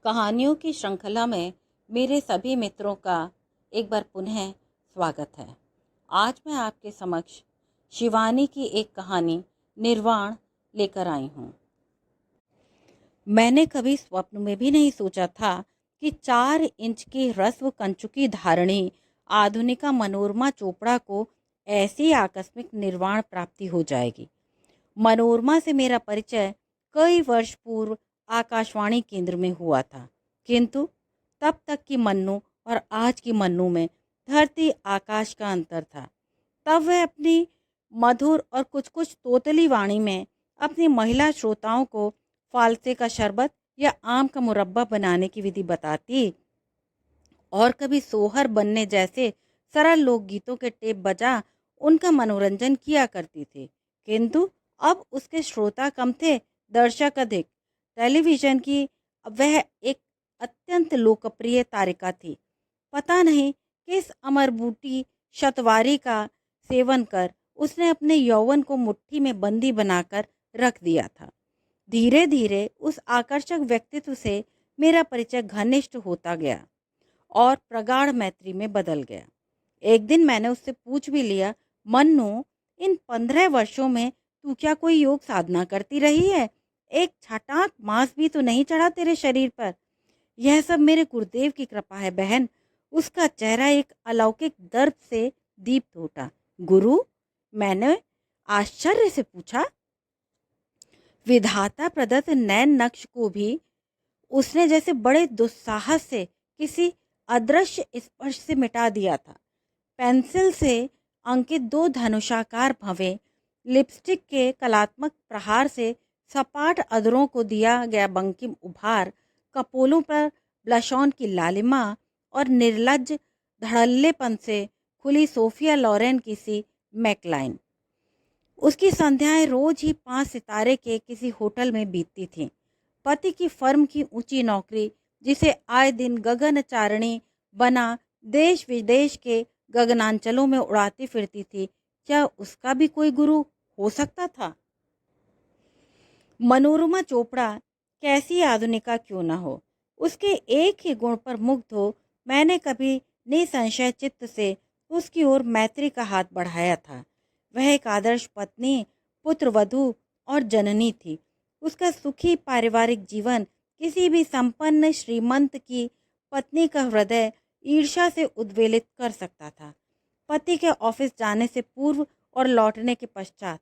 कहानियों की श्रृंखला में मेरे सभी मित्रों का एक बार पुनः स्वागत है। आज मैं आपके समक्ष शिवानी की एक कहानी निर्वाण लेकर आई हूँ। मैंने कभी स्वप्न में भी नहीं सोचा था कि 4 इंच की ह्रस्व कंचुकी धारणी आधुनिका मनोरमा चोपड़ा को ऐसी आकस्मिक निर्वाण प्राप्ति हो जाएगी। मनोरमा से मेरा परिचय कई वर्ष पूर्व आकाशवाणी केंद्र में हुआ था, किंतु तब तक की मन्नू और आज की मन्नू में धरती आकाश का अंतर था। तब वह अपनी मधुर और कुछ कुछ तोतली वाणी में अपनी महिला श्रोताओं को फालसे का शरबत या आम का मुरब्बा बनाने की विधि बताती और कभी सोहर बनने जैसे सरल लोकगीतों के टेप बजा उनका मनोरंजन किया करती थी। किंतु अब उसके श्रोता कम थे, दर्शक अधिक। टेलीविज़न की वह एक अत्यंत लोकप्रिय तारिका थी। पता नहीं किस अमरबूटी शतवारी का सेवन कर उसने अपने यौवन को मुट्ठी में बंदी बनाकर रख दिया था। धीरे धीरे उस आकर्षक व्यक्तित्व से मेरा परिचय घनिष्ठ होता गया और प्रगाढ़ मैत्री में बदल गया। एक दिन मैंने उससे पूछ भी लिया, मन्नू, इन 15 वर्षों में तू क्या कोई योग साधना करती रही है? एक छटाक मांस भी तो नहीं चढ़ा तेरे शरीर पर। यह सब मेरे गुरुदेव की कृपा है बहन। उसका चेहरा एक अलौकिक दर्द से दीप्त उठा। गुरु? मैंने आश्चर्य से पूछा। विधाता प्रदत्त नैन नक्श को भी उसने जैसे बड़े दुस्साहस से किसी अदृश्य स्पर्श से मिटा दिया था। पेंसिल से अंकित 2 धनुषाकार भवें, लिपस्टिक के कलात्मक प्रहार से सपाट अधरों को दिया गया बंकिम उभार, कपोलों पर ब्लशॉन की लालिमा और निर्लज्ज धड़ल्लेपन से खुली सोफिया लॉरेन की सी मैकलाइन। उसकी संध्याएं रोज ही 5 सितारे के किसी होटल में बीतती थीं। पति की फर्म की ऊंची नौकरी, जिसे आए दिन गगनचारिणी बना देश विदेश के गगनांचलों में उड़ाती फिरती थी, क्या उसका भी कोई गुरु हो सकता था? मनोरमा चोपड़ा कैसी आधुनिका क्यों न हो, उसके एक ही गुण पर मुग्ध हो मैंने कभी निसंशय चित्त से उसकी ओर मैत्री का हाथ बढ़ाया था। वह एक आदर्श पत्नी, पुत्रवधू और जननी थी। उसका सुखी पारिवारिक जीवन किसी भी संपन्न श्रीमंत की पत्नी का हृदय ईर्ष्या से उद्वेलित कर सकता था। पति के ऑफिस जाने से पूर्व और लौटने के पश्चात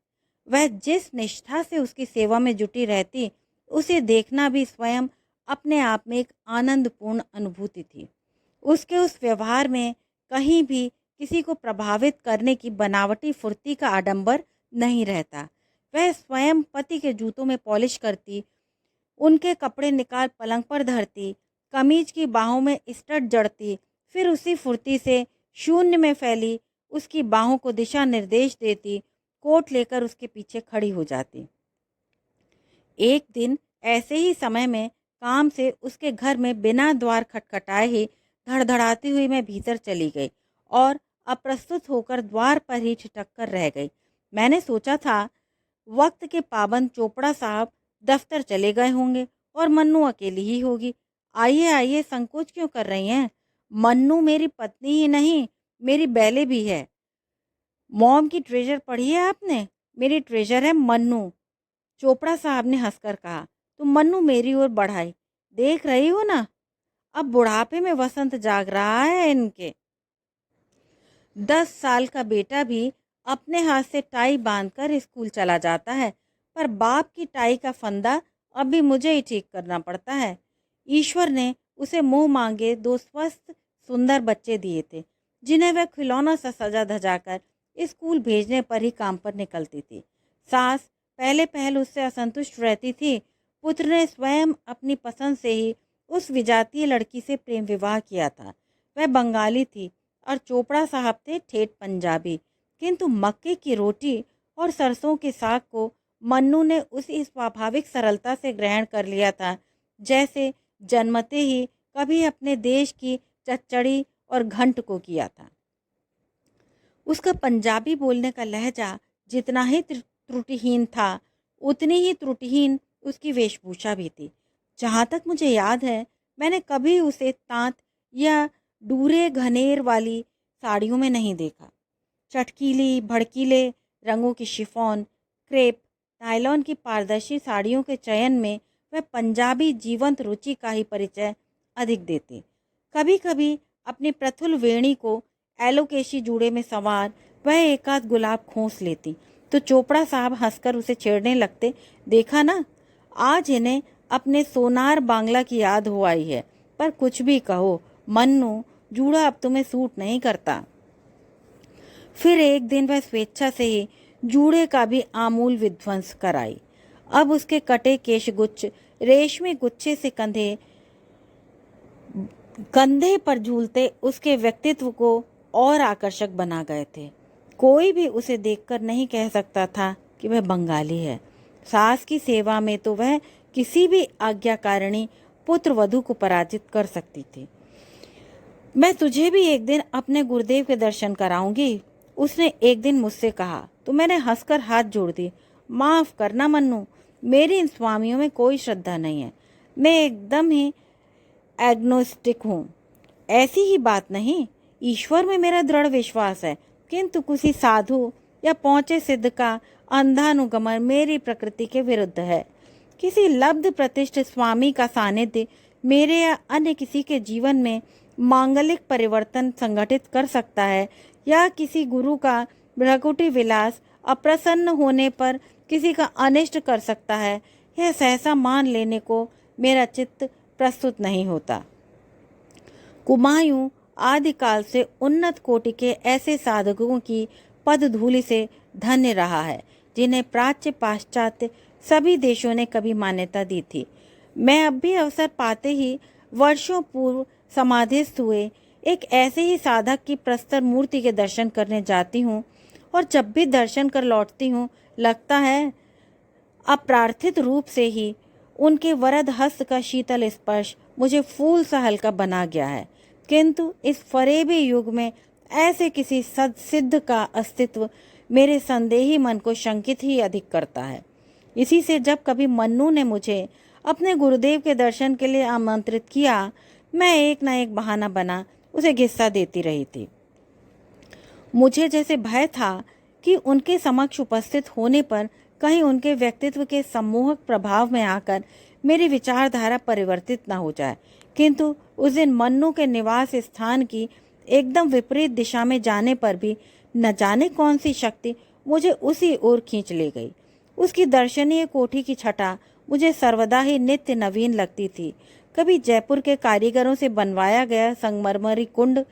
वह जिस निष्ठा से उसकी सेवा में जुटी रहती, उसे देखना भी स्वयं अपने आप में एक आनंदपूर्ण अनुभूति थी। उसके उस व्यवहार में कहीं भी किसी को प्रभावित करने की बनावटी फुर्ती का आडंबर नहीं रहता। वह स्वयं पति के जूतों में पॉलिश करती, उनके कपड़े निकाल पलंग पर धरती, कमीज की बाहों में स्टड जड़ती, फिर उसी फुर्ती से शून्य में फैली उसकी बाहों को दिशा निर्देश देती, कोट लेकर उसके पीछे खड़ी हो जाती। एक दिन ऐसे ही समय में काम से उसके घर में बिना द्वार खटखटाए ही धड़धड़ाती हुई मैं भीतर चली गई और अप्रस्तुत होकर द्वार पर ही ठिठक कर रह गई। मैंने सोचा था वक्त के पाबंद चोपड़ा साहब दफ्तर चले गए होंगे और मन्नू अकेली ही होगी। आइए आइए, संकोच क्यों कर रही हैं? मन्नू मेरी पत्नी ही नहीं, मेरी बैले भी है। मॉम की ट्रेजर पढ़ी है आपने? मेरी ट्रेजर है मन्नू, चोपड़ा साहब ने हंसकर कहा। तो मन्नू मेरी ओर बढ़ाई। देख रही हो ना, अब बुढ़ापे में वसंत जाग रहा है इनके। 10 साल का बेटा भी अपने हाथ से टाई बांधकर स्कूल चला जाता है, पर बाप की टाई का फंदा अभी मुझे ही ठीक करना पड़ता है। ईश्वर ने उसे मुंह मांगे 2 स्वस्थ सुंदर बच्चे दिए थे, जिन्हें वह खिलौना सा सजा धजाकर स्कूल भेजने पर ही काम पर निकलती थी। सास पहले पहल उससे असंतुष्ट रहती थी। पुत्र ने स्वयं अपनी पसंद से ही उस विजातीय लड़की से प्रेम विवाह किया था। वह बंगाली थी और चोपड़ा साहब थे ठेठ पंजाबी, किंतु मक्के की रोटी और सरसों के साग को मन्नू ने उसी स्वाभाविक सरलता से ग्रहण कर लिया था, जैसे जन्मते ही कभी अपने देश की चच्चड़ी और घंट को किया था। उसका पंजाबी बोलने का लहजा जितना ही त्रुटिहीन था, उतनी ही त्रुटिहीन उसकी वेशभूषा भी थी। जहाँ तक मुझे याद है, मैंने कभी उसे तांत या डूरे घनेर वाली साड़ियों में नहीं देखा। चटकीली भड़कीले रंगों की शिफॉन, क्रेप, नायलॉन की पारदर्शी साड़ियों के चयन में वह पंजाबी जीवंत रुचि का ही परिचय अधिक देती। कभी कभी अपनी प्रथुल वेणी को एलोकेशी जूड़े में संवार वह एकाध गुलाब खोस लेती तो चोपड़ा साहब हंसकर उसे छेड़ने लगते। देखा ना, आज इन्हें अपने सोनार बांग्ला की याद हो आई है, पर कुछ भी कहो मन्नू, जूड़ा अब तुम्हें सूट नहीं करता। फिर एक दिन वह स्वेच्छा से ही जूड़े का भी आमूल विध्वंस कराई। अब उसके कटे केशगुच्छ रेशमी गुच्छे से कंधे पर झूलते उसके व्यक्तित्व को और आकर्षक बना गए थे। कोई भी उसे देखकर नहीं कह सकता था कि वह बंगाली है। सास की सेवा में तो वह किसी भी आज्ञाकारिणी पुत्र वधू को पराजित कर सकती थी। मैं तुझे भी एक दिन अपने गुरुदेव के दर्शन कराऊंगी, उसने एक दिन मुझसे कहा। तो मैंने हंसकर हाथ जोड़ दी। माफ करना मन्नू, मेरी इन स्वामियों में कोई श्रद्धा नहीं है। मैं एकदम ही एग्नोस्टिक हूँ। ऐसी ही बात नहीं, ईश्वर में मेरा दृढ़ विश्वास है, किंतु किसी साधु या पहुंचे सिद्ध का अंधानुगमन मेरी प्रकृति के विरुद्ध है। किसी लब्ध प्रतिष्ठित स्वामी का सानिध्य मेरे या अन्य किसी के जीवन में मांगलिक परिवर्तन संगठित कर सकता है, या किसी गुरु का भ्रकुटी विलास अप्रसन्न होने पर किसी का अनिष्ट कर सकता है, यह सहसा मान लेने को मेरा चित्त प्रस्तुत नहीं होता। कुमायूं आदिकाल से उन्नत कोटि के ऐसे साधकों की पदधूलि से धन्य रहा है जिन्हें प्राच्य पाश्चात्य सभी देशों ने कभी मान्यता दी थी। मैं अब भी अवसर पाते ही वर्षों पूर्व समाधिस्थ हुए एक ऐसे ही साधक की प्रस्तर मूर्ति के दर्शन करने जाती हूँ, और जब भी दर्शन कर लौटती हूँ लगता है अप्रार्थित रूप से ही उनके वरद हस्त का शीतल स्पर्श मुझे फूल सा हल्का बना गया है। किंतु इस फरेबी युग में ऐसे किसी सिद्ध का अस्तित्व मेरे संदेही मन को शंकित ही अधिक करता है। इसी से जब कभी मन्नू ने मुझे अपने गुरुदेव के दर्शन के लिए आमंत्रित किया, मैं एक न एक बहाना बना उसे घिस्सा देती रही थी। मुझे जैसे भय था कि उनके समक्ष उपस्थित होने पर कहीं उनके व्यक्तित्व के सम्मोहक प्रभाव में आकर मेरी विचारधारा परिवर्तित न हो जाए। किंतु उस दिन मन्नू के निवास स्थान की एकदम विपरीत दिशा में जाने पर भी न जाने कौन सी शक्ति मुझे उसी ओर खींच ले गई। उसकी दर्शनीय कोठी की छटा मुझे सर्वदा ही नित्य नवीन लगती थी। कभी जयपुर के कारीगरों से बनवाया गया संगमरमरी कुंड,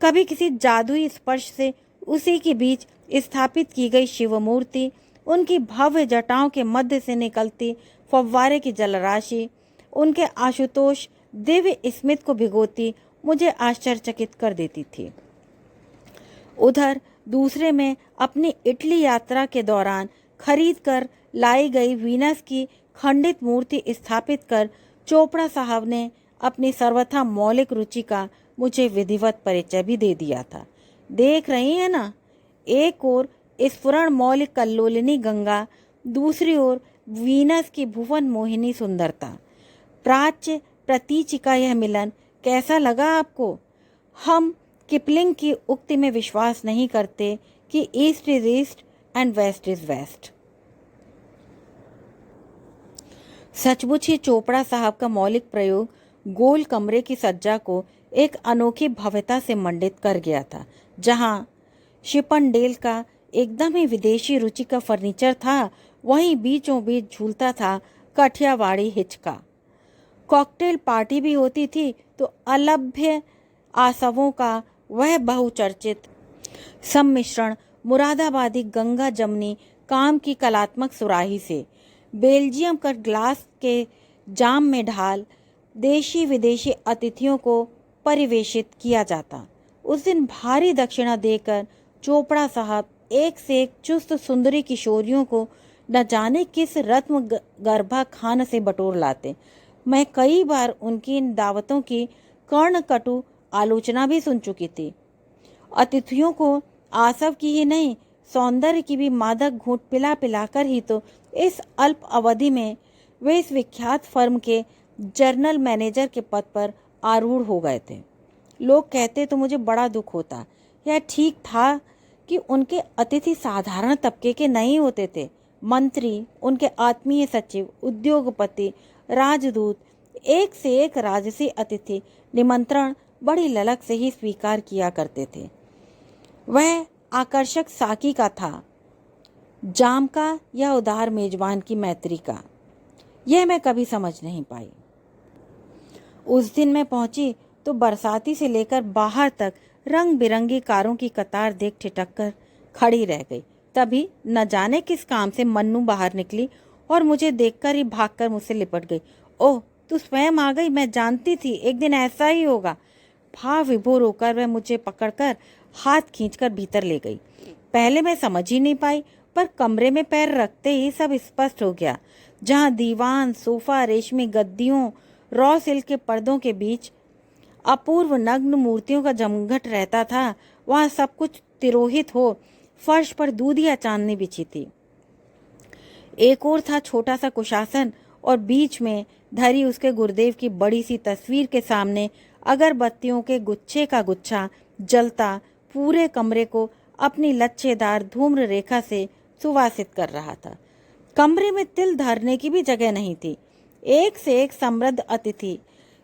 कभी किसी जादुई स्पर्श से उसी के बीच स्थापित की गई शिव मूर्ति, उनकी भव्य जटाओं के मध्य से निकलती फव्वारे की जलराशि, उनके आशुतोष दिव्य स्मित को भिगोती मुझे आश्चर्यचकित कर देती थी। उधर दूसरे में अपनी इटली यात्रा के दौरान खरीद कर लाई गई वीनस की खंडित मूर्ति स्थापित कर चोपड़ा साहब ने अपनी सर्वथा मौलिक रुचि का मुझे विधिवत परिचय भी दे दिया था। देख रही है ना, एक ओर स्फुरण मौलिक कल्लोलिनी गंगा, दूसरी ओर वीनस की भुवन मोहिनी सुंदरता। प्राच्य प्रतीचि का यह मिलन कैसा लगा आपको? हम किपलिंग की उक्ति में विश्वास नहीं करते कि east is east and west is west. सचमुच ही चोपड़ा साहब का मौलिक प्रयोग गोल कमरे की सज्जा को एक अनोखी भव्यता से मंडित कर गया था। जहां शिपनडेल का एकदम ही विदेशी रुचि का फर्नीचर था, वहीं बीचों बीच झूलता था कठियावाड़ी हिचका। कॉकटेल पार्टी भी होती थी तो अलभ्य आसवों का वह बहुचर्चित सम्मिश्रण मुरादाबादी गंगा जमनी काम की कलात्मक सुराही से बेल्जियम का ग्लास के जाम में ढाल देशी विदेशी अतिथियों को परिवेशित किया जाता। उस दिन भारी दक्षिणा देकर चोपड़ा साहब एक से एक चुस्त सुंदरी किशोरियों को न जाने किस रत्न गर्भा खान से बटोर लाते। मैं कई बार उनकी इन दावतों की कर्णकटु आलोचना भी सुन चुकी थी। अतिथियों को आसव की ही नहीं, सौंदर्य की भी मादक घूंट पिला पिलाकर ही तो इस अल्प अवधि में वे इस विख्यात फर्म के जर्नल मैनेजर के पद पर आरूढ़ हो गए थे। लोग कहते तो मुझे बड़ा दुख होता। यह ठीक था कि उनके अतिथि साधारण तबके के नहीं होते थे। मंत्री, उनके आत्मीय सचिव, उद्योगपति, राजदूत, एक से एक राजसी अतिथि निमंत्रण बड़ी ललक से ही स्वीकार किया करते थे। वह आकर्षक साकी का था, जाम का या उदार मेजबान की मैत्री का, यह मैं कभी समझ नहीं पाई। उस दिन मैं पहुंची तो बरसाती से लेकर बाहर तक रंग बिरंगी कारों की कतार देख ठिठक कर खड़ी रह गई। तभी न जाने किस काम से मन्नू बाहर निकली और मुझे देखकर ही भागकर मुझसे लिपट गई। ओह, तू स्वयं आ गई, मैं जानती थी एक दिन ऐसा ही होगा। भाव विभोर होकर वह मुझे पकड़कर हाथ खींचकर भीतर ले गई। पहले मैं समझ ही नहीं पाई, पर कमरे में पैर रखते ही सब स्पष्ट हो गया। जहाँ दीवान, सोफा, रेशमी गद्दियों, रॉ सिल्क के पर्दों के बीच अपूर्व नग्न मूर्तियों का जमघट रहता था, वहाँ सब कुछ तिरोहित हो फर्श पर दूधिया चांदनी बिछी थी। एक और था छोटा सा कुशासन और बीच में धरी उसके गुरुदेव की बड़ी सी तस्वीर के सामने अगरबत्तियों के गुच्छे का गुच्छा जलता पूरे कमरे को अपनी लच्छेदार धूम्र रेखा से सुवासित कर रहा था। कमरे में तिल धरने की भी जगह नहीं थी। एक से एक समृद्ध अतिथि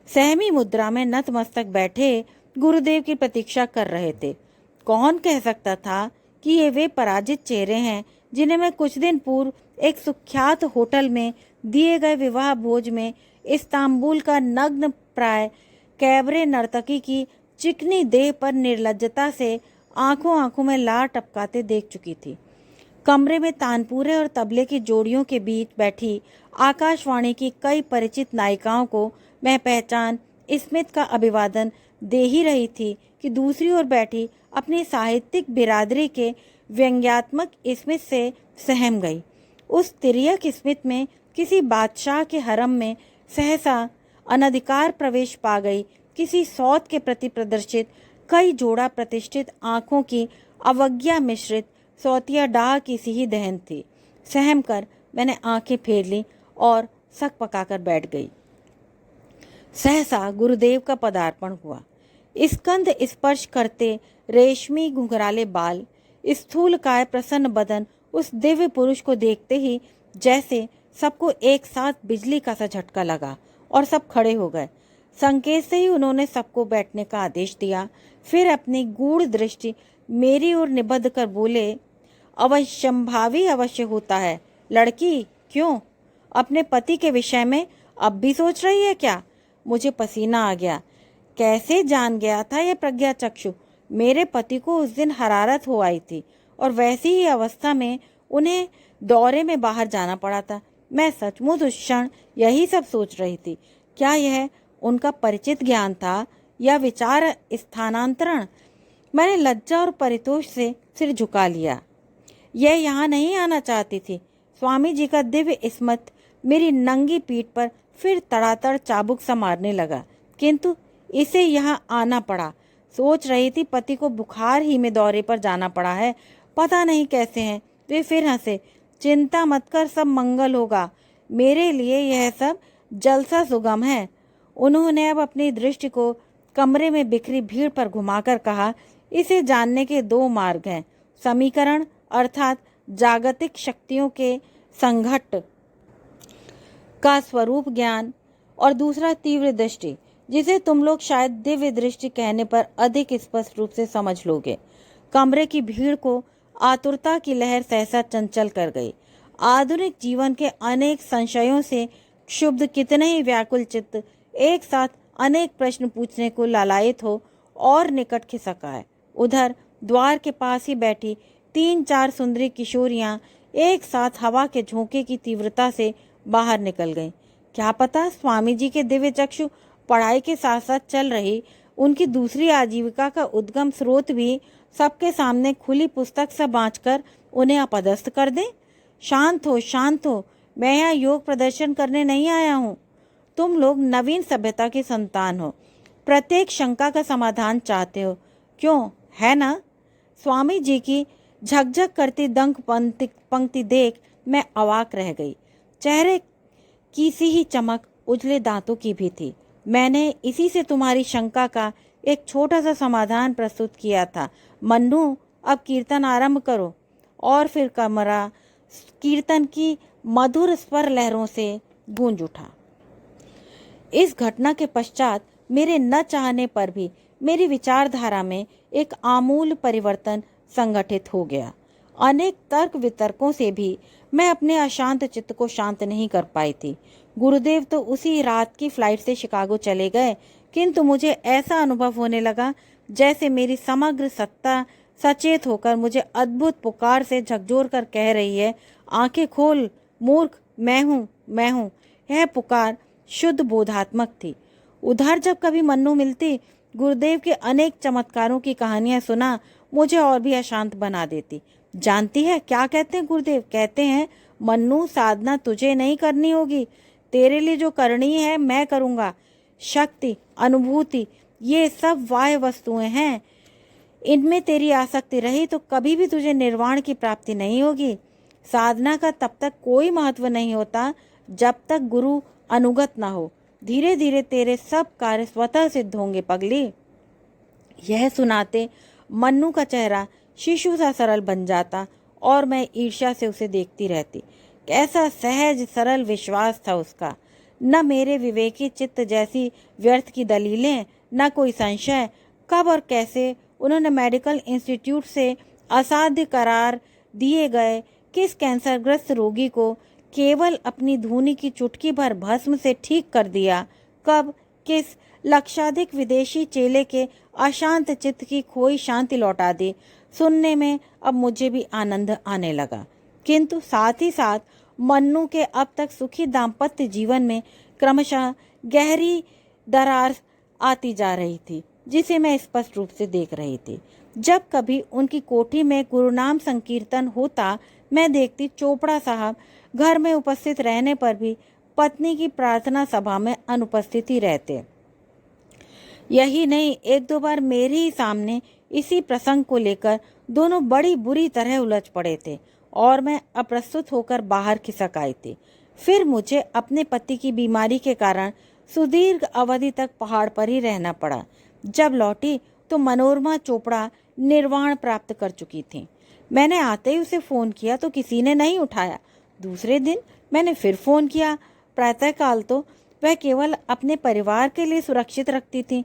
सहमी मुद्रा में नतमस्तक बैठे गुरुदेव की प्रतीक्षा कर रहे थे। कौन कह सकता था कि ये वे पराजित चेहरे हैं जिन्हें मैं कुछ दिन पूर्व एक सुख्यात होटल में दिए गए विवाह भोज में इस्तांबुल का नग्न प्राय कैबरे नर्तकी की चिकनी देह पर निर्लज्जता से आंखों आंखों में लार टपकाते देख चुकी थी। कमरे में तानपुरे और तबले की जोड़ियों के बीच बैठी आकाशवाणी की कई परिचित नायिकाओं को मैं पहचान स्मित का अभिवादन दे ही रही थी कि दूसरी ओर बैठी अपनी साहित्यिक बिरादरी के व्यंग्यात्मक स्मित से सहम गई। उस तिर्यक स्मित में किसी बादशाह के हरम में सहसा अनधिकार प्रवेश पा गई किसी सौत के प्रति प्रदर्शित कई जोड़ा प्रतिष्ठित आंखों की अवज्ञा मिश्रित सौतिया डाह की सी ही दहन थी। सहम कर मैंने आंखें फेर ली और सक पकाकर बैठ गई। सहसा गुरुदेव का पदार्पण हुआ। स्कंध स्पर्श करते रेशमी घुंघराले बाल, स्थूल काय प्रसन्न बदन, उस दिव्य पुरुष को देखते ही जैसे सबको एक साथ बिजली का सा झटका लगा और सब खड़े हो गए। संकेत से ही उन्होंने सबको बैठने का आदेश दिया। फिर अपनी गूढ़ दृष्टि मेरी ओर निबद्ध कर बोले, अवश्यंभावी अवश्य होता है। लड़की, क्यों? अपने पति के विषय में अब भी सोच रही है क्या? मुझे पसीना आ गया। कैसे जान गया था ये प्रज्ञा चक्षु? मेरे पति को उस दिन हरारत हो आई थी और वैसी ही अवस्था में उन्हें दौरे में बाहर जाना पड़ा था। मैं सचमुच उस क्षण यही सब सोच रही थी। क्या यह उनका परिचित ज्ञान था या विचार स्थानांतरण? मैंने लज्जा और परितोष से सिर झुका लिया। यह यहाँ नहीं आना चाहती थी। स्वामी जी का दिव्य स्मृत मेरी नंगी पीठ पर फिर तड़ातड़ चाबुक सा मारने लगा, किंतु इसे यहाँ आना पड़ा। सोच रही थी पति को बुखार ही में दौरे पर जाना पड़ा है, पता नहीं कैसे हैं। वे फिर हंसे। चिंता मत कर, सब मंगल होगा। मेरे लिए यह सब जलसा सुगम है। उन्होंने अब अपनी दृष्टि को कमरे में बिखरी भीड़ पर घुमाकर कहा, इसे जानने के दो मार्ग हैं, समीकरण अर्थात जागतिक शक्तियों के संघट्ट का स्वरूप ज्ञान, और दूसरा तीव्र दृष्टि, जिसे तुम लोग शायद दिव्य दृष्टि कहने पर अधिक स्पष्ट रूप से समझ लोगे। कमरे की भीड़ को आतुरता की लहर सहसा चंचल कर गई। आधुनिक जीवन के अनेक संशयों से क्षुब्ध कितने ही व्याकुल चित्त एक साथ अनेक प्रश्न पूछने को लालायित हो और निकट खिसका है। उधर द्वार के पास ही बैठी 3-4 सुंदरी किशोरियां एक साथ हवा के झोंके की तीव्रता से बाहर निकल गईं। क्या पता स्वामी जी के दिव्य चक्षु पढ़ाई के साथ साथ चल रही उनकी दूसरी आजीविका का उद्गम स्रोत भी सबके सामने खुली पुस्तक सा बांचकर उन्हें अपदस्थ कर दें। शांत हो, शांत हो। मैं यहाँ योग प्रदर्शन करने नहीं आया हूँ। तुम लोग नवीन सभ्यता की संतान हो, प्रत्येक शंका का समाधान चाहते हो, क्यों है ना? स्वामी जी की झकझक करती दंक पंक्ति देख मैं अवाक रह गई। चेहरे की सी ही चमक उजले दांतों की भी थी। मैंने इसी से तुम्हारी शंका का एक छोटा सा समाधान प्रस्तुत किया था। मन्नू, अब कीर्तन आरंभ करो। और फिर कमरा कीर्तन की मधुर स्वर लहरों से गूंज उठा। इस घटना के पश्चात मेरे न चाहने पर भी मेरी विचारधारा में एक आमूल परिवर्तन संगठित हो गया। अनेक तर्क वितर्कों से भी मैं अपने अशांत चित्त को शांत नहीं कर पाई थी। गुरुदेव तो उसी रात की फ्लाइट से शिकागो चले गए, किंतु मुझे ऐसा अनुभव होने लगा जैसे मेरी समग्र सत्ता सचेत होकर मुझे अद्भुत पुकार से झकझोर कर कह रही है, आंखें खोल मूर्ख, मैं हूँ, मैं हूँ। यह पुकार शुद्ध बोधात्मक थी। उधर जब कभी मन्नू मिलती, गुरुदेव के अनेक चमत्कारों की कहानियां सुना मुझे और भी अशांत बना देती। जानती है क्या कहते हैं गुरुदेव? कहते हैं, मन्नू, साधना तुझे नहीं करनी होगी, तेरे लिए जो करनी है मैं करूँगा। शक्ति, अनुभूति, ये सब बाह्य वस्तुएं हैं। इनमें तेरी आसक्ति रही तो कभी भी तुझे निर्वाण की प्राप्ति नहीं होगी। साधना का तब तक कोई महत्व नहीं होता जब तक गुरु अनुगत ना हो। धीरे धीरे तेरे सब कार्य स्वतः सिद्ध होंगे पगली। यह सुनाते मन्नू का चेहरा शिशु सा सरल बन जाता और मैं ईर्ष्या से उसे देखती रहती। कैसा सहज सरल विश्वास था उसका। न मेरे विवेकी चित्त जैसी व्यर्थ की दलीलें, न कोई संशय। कब और कैसे उन्होंने मेडिकल इंस्टीट्यूट से असाध्य करार दिए गए किस कैंसरग्रस्त रोगी को केवल अपनी धूनी की चुटकी भर भस्म से ठीक कर दिया, कब किस लक्षाधिक विदेशी चेले के अशांत चित्त की खोई शांति लौटा दी, सुनने में अब मुझे भी आनंद आने लगा। किंतु साथ ही साथ मन्नू के अब तक सुखी दाम्पत्य जीवन में क्रमशः गहरी दरार आती जा रही थी, जिसे मैं स्पष्ट रूप से देख रही थी। जब कभी उनकी कोठी में गुरुनाम संकीर्तन होता, मैं देखती चोपड़ा साहब घर में उपस्थित रहने पर भी पत्नी की प्रार्थना सभा में अनुपस्थित ही रहते। यही नहीं, एक दो बार मेरे ही सामने इसी प्रसंग को लेकर दोनों बड़ी बुरी तरह उलझ पड़े थे और मैं अप्रस्तुत होकर बाहर खिसक आई थी। फिर मुझे अपने पति की बीमारी के कारण सुदीर्घ अवधि तक पहाड़ पर ही रहना पड़ा। जब लौटी तो मनोरमा चोपड़ा निर्वाण प्राप्त कर चुकी थी। मैंने आते ही उसे फ़ोन किया तो किसी ने नहीं उठाया। दूसरे दिन मैंने फिर फ़ोन किया। प्रातःकाल तो वह केवल अपने परिवार के लिए सुरक्षित रखती थी,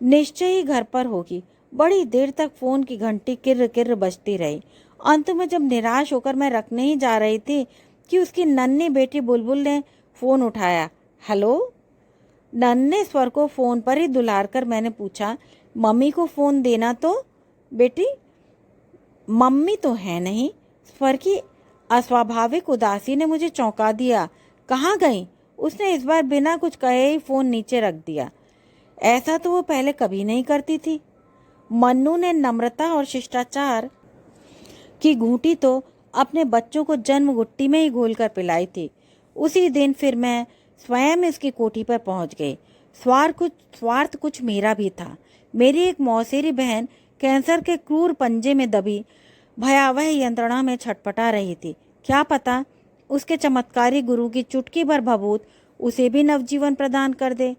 निश्चय ही घर पर होगी। बड़ी देर तक फ़ोन की घंटी किर्र किर्र बजती रही। अंत में जब निराश होकर मैं रखने ही जा रही थी कि उसकी नन्ही बेटी बुलबुल ने फ़ोन उठाया। हेलो। नन्हे स्वर को फ़ोन पर ही दुलार कर मैंने पूछा, मम्मी को फ़ोन देना तो। बेटी, मम्मी तो है नहीं। स्वर की अस्वाभाविक उदासी ने मुझे चौंका दिया। कहाँ गई? उसने इस बार बिना कुछ कहे ही फ़ोन नीचे रख दिया। ऐसा तो वो पहले कभी नहीं करती थी। मन्नू ने नम्रता और शिष्टाचार की घूंटी तो अपने बच्चों को जन्म गुट्टी में ही घोल कर पिलाई थी। उसी दिन फिर मैं स्वयं इसकी कोठी पर पहुंच गई। स्वार्थ कुछ मेरा भी था। मेरी एक मौसेरी बहन कैंसर के क्रूर पंजे में दबी भयावह यंत्रणा में छटपटा रही थी। क्या पता उसके चमत्कारी गुरु की चुटकी भर भभूत उसे भी नवजीवन प्रदान कर दे।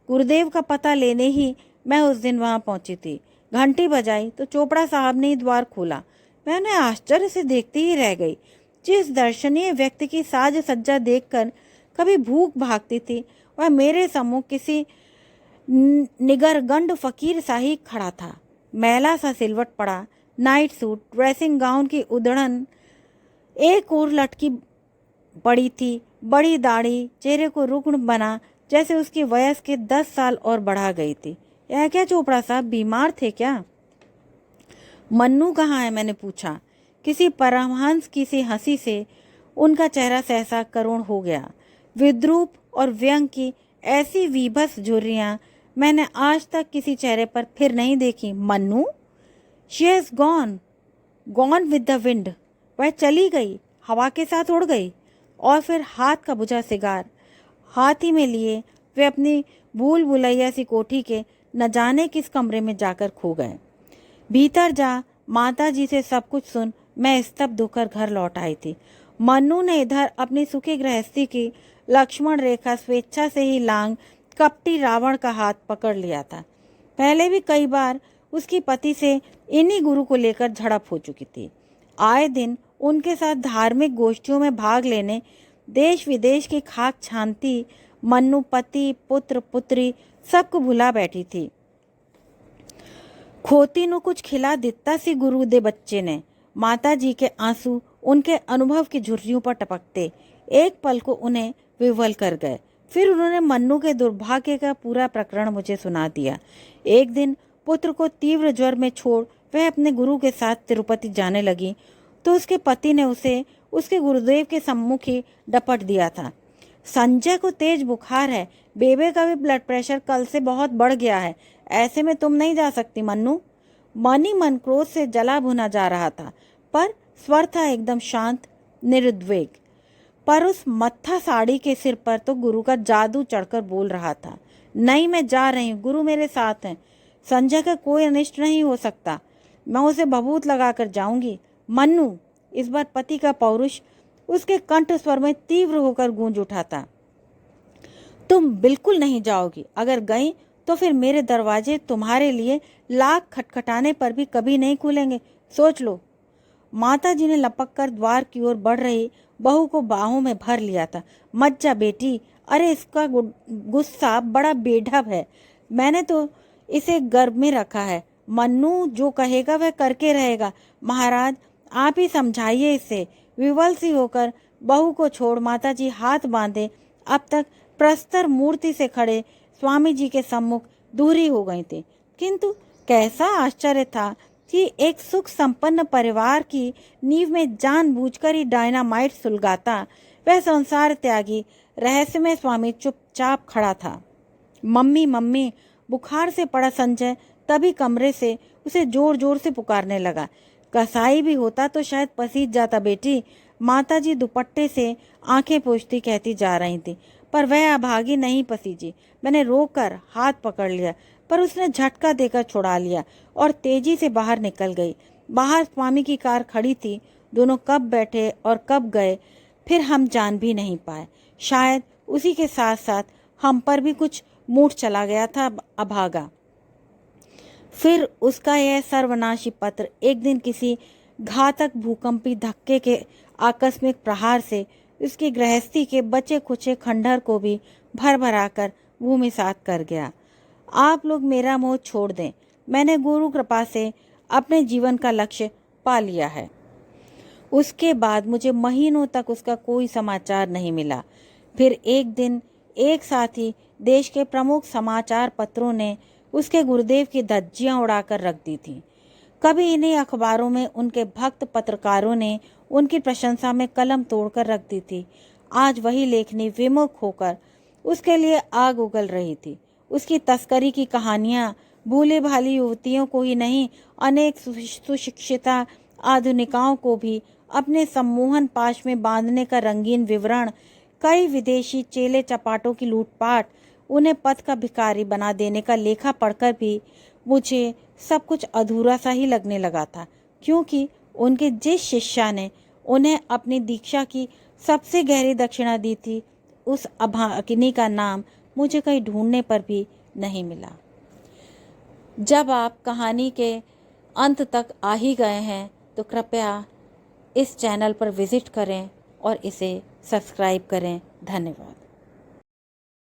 गुरुदेव का पता लेने ही मैं उस दिन वहां पहुंची थी। घंटी बजाई तो चोपड़ा साहब ने ही द्वार खोला। मैं उन्हें आश्चर्य से देखती ही रह गई। जिस दर्शनीय व्यक्ति की साज सज्जा देखकर कभी भूख भागती थी, वह मेरे सम्मुख किसी निगरगंड फकीर सा ही खड़ा था। मैला सा सिलवट पड़ा नाइट सूट, ड्रेसिंग गाउन की उधड़न एक ओर लटकी पड़ी थी। बड़ी दाढ़ी चेहरे को रुग्ण बना, जैसे उसकी वयस के 10 साल और बढ़ा गई थी। यह क्या चोपड़ा साहब बीमार थे क्या? मन्नू कहाँ है? मैंने पूछा। किसी परमहंस की सी हंसी से उनका चेहरा सहसा करुण हो गया। विद्रूप और व्यंग की ऐसी विभत्स झुर्रियां मैंने आज तक किसी चेहरे पर फिर नहीं देखी। Mannu? She has gone with the wind. वह चली गई, हवा के साथ उड़ गई। और फिर हाथ का बुझा सिगार हाथ ही में लिए वे अपनी भूल भुलैया सी कोठी के न जाने किस कमरे में जाकर खो गए। भीतर जा माता जी से सब कुछ सुन मैं स्तब्ध होकर घर लौट आई थी। मन्नू ने इधर अपनी सुखी गृहस्थी की लक्ष्मण रेखा स्वेच्छा से ही लांग कपटी रावण का हाथ पकड़ लिया था। पहले भी कई बार उसकी पति से इन्हीं गुरु को लेकर झड़प हो चुकी थी। आए दिन उनके साथ धार्मिक गोष्ठियों में भाग लेने देश विदेश की खाक छानती मन्नू पति पुत्र पुत्री सबको भुला बैठी थी। खोती नु कुछ खिला दिता सी गुरु दे बच्चे ने। माता जी के आंसू उनके अनुभव की झुर्रियों पर टपकते एक पल को उन्हें विह्वल कर गए। फिर उन्होंने मन्नू के दुर्भाग्य का पूरा प्रकरण मुझे सुना दिया। एक दिन पुत्र को तीव्र ज्वर में छोड़ वह अपने गुरु के साथ तिरुपति जाने लगी तो उसके पति ने उसे उसके गुरुदेव के सम्मुख ही डपट दिया था। संजय को तेज बुखार है, बेबे का भी ब्लड प्रेशर कल से बहुत बढ़ गया है, ऐसे में तुम नहीं जा सकती मन्नू। मन ही मन क्रोध से जला भुना जा रहा था, पर स्वर था एकदम शांत निरुद्वेग। पर उस मत्था साड़ी के सिर पर तो गुरु का जादू चढ़कर बोल रहा था, नहीं मैं जा रही हूँ, गुरु मेरे साथ हैं, संजय का कोई अनिष्ट नहीं हो सकता, मैं उसे भभूत लगाकर जाऊंगी। मन्नू, इस बार पति का पौरुष उसके कंठ स्वर में तीव्र होकर गूंज उठा था। तुम बिल्कुल नहीं जाओगी, अगर गई तो फिर मेरे दरवाजे तुम्हारे लिए लाख खटखटाने पर भी कभी नहीं खुलेंगे, सोच लो। माता जी ने लपक कर द्वार की ओर बढ़ रही बहू को बाहों में भर लिया था। मत जा बेटी, अरे इसका गुस्सा बड़ा बेढब है, मैंने तो इसे गर्भ में रखा है। मन्नू जो कहेगा वह करके रहेगा, महाराज आप ही समझाइए इसे। विवल सी होकर बहू को छोड़ माताजी हाथ बांधे अब तक प्रस्तर मूर्ति से खड़े स्वामी जी के सम्मुख दूरी हो गई थी। किंतु कैसा आश्चर्य था कि एक सुख संपन्न परिवार की नींव में जानबूझकर ही डायनामाइट सुलगाता वह संसार त्यागी रहस्यमय स्वामी चुपचाप खड़ा था। मम्मी मम्मी, बुखार से पड़ा संजय तभी कमरे से उसे जोर जोर से पुकारने लगा। कसाई भी होता तो शायद पसीज जाता बेटी, माताजी दुपट्टे से आंखें पोंछती कहती जा रही थी, पर वह अभागी नहीं पसीजी। मैंने रोककर हाथ पकड़ लिया, पर उसने झटका देकर छुड़ा लिया और तेजी से बाहर निकल गई। बाहर स्वामी की कार खड़ी थी, दोनों कब बैठे और कब गए फिर हम जान भी नहीं पाए। शायद उसी के साथ साथ हम पर भी कुछ मूड चला गया था अभागा। फिर उसका यह सर्वनाशी पत्र एक दिन किसी घातक भूकंपी धक्के के आकस्मिक प्रहार से उसकी गृहस्थी के बचे खुचे खंडहर को भी भर भरा कर भूमिसात कर गया। आप लोग मेरा मोह छोड़ दें, मैंने गुरु कृपा से अपने जीवन का लक्ष्य पा लिया है। उसके बाद मुझे महीनों तक उसका कोई समाचार नहीं मिला। फिर एक दिन एक साथ ही देश के प्रमुख समाचार पत्रों ने उसके गुरुदेव की धज्जियां उड़ाकर रख दी थी। कभी इन्हीं अखबारों में उनके भक्त पत्रकारों ने उनकी प्रशंसा में कलम तोड़कर रख दी थी। आज वही लेखनी विमुख होकर उसके लिए आग उगल रही थी। उसकी तस्करी की कहानियां भूले भाली युवतियों को ही नहीं, अनेक सुशिक्षिता आधुनिकाओं को भी अपने सम्मोहन पाश में बांधने का रंगीन विवरण, कई विदेशी चेले चपाटों की लूटपाट, उन्हें पथ का भिखारी बना देने का लेखा पढ़कर भी मुझे सब कुछ अधूरा सा ही लगने लगा था, क्योंकि उनके जिस शिष्या ने उन्हें अपनी दीक्षा की सबसे गहरी दक्षिणा दी थी, उस अभागिनी का नाम मुझे कहीं ढूंढने पर भी नहीं मिला। जब आप कहानी के अंत तक आ ही गए हैं तो कृपया इस चैनल पर विजिट करें और इसे सब्सक्राइब करें। धन्यवाद।